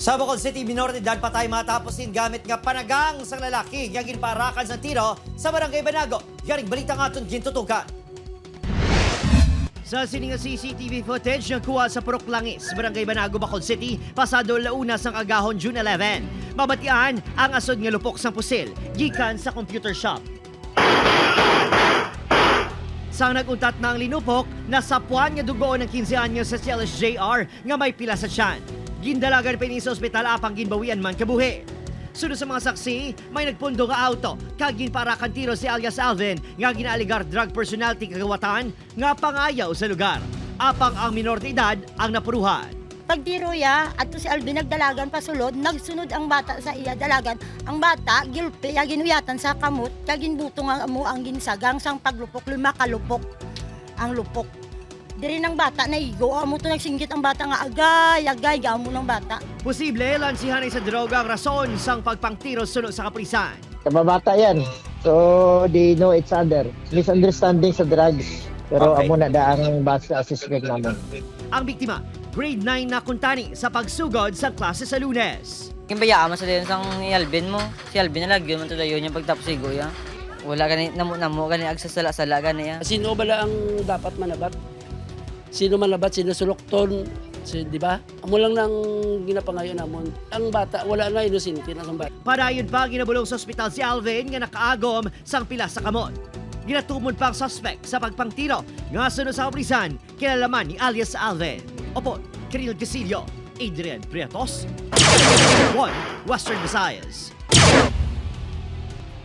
Sa Bacolod City, minor de edad patay matapos din gamit nga panagang sang lalaki yagin parakan sa tiro sa Barangay Banago. Yaring balita nga itong gintutukan. Sa sininga CCTV footage ng kuha sa Purok Langis, Barangay Banago, Bacolod City, pasado launa sang agahon June 11. Mabatian ang asod nga lupok sang pusil, gikan sa computer shop. Sang naguntat na ang linupok, nasapuan nga dugoon ng 15 anyos sa CLS JR nga may pila sa tiyan. Gindalagan pa ni sa ospital apang ginbawian man kabuhi. Sunod sa mga saksi, may nagpundo nga auto, kagin para kantiro si alias Alvin nga ginaaligar drug personality kagawatan nga pangayaw sa lugar. Apang ang minor de edad ang napuruhan. Pagdiro ya, ato si Alvin nagdalagan pasulod, nagsunod ang bata sa iya dalagan. Ang bata, gilpi, ginuyatan sa kamot, kaginbutong ang amo ang ginsagang sang paglupok, 5 kalupok ang lupok. Diri ng bata na igo, amo to nagsinggit ang bata nga agay, amo ng bata. Posible, lansihan ay sa droga ang rason sang pagpangtiro sunod sa kaprisan. Kababata yan. So, they know each other. Misunderstanding sa drugs. Pero Okay. amo na daang base assessment namin. Ang biktima, grade 9 na kuntani sa pagsugod sa klase sa Lunes. Yung bayaan mo sa din sang Alvin mo. Si Alvin na lagyan mo to dayon yung pagtapos sigo ya. Wala gani namo gani agsasala-sala gani ya. Sino bala ang dapat manabat? Sino manabat, sino sulokton, di ba? Amo lang nang ginapangayon namon. Ang bata, wala na inusinti na ang bata. Padayon pa ginabulong sa ospital si Alvin nga nakaagom sang pila sa kamot. Ginatumod pa ang suspect sa pagpangtiro nga sunod sa kaprisan kinalaman ni alias Alvin. Opo, Kiril Casillo, Adrian Prietos, 1 Western Visayas.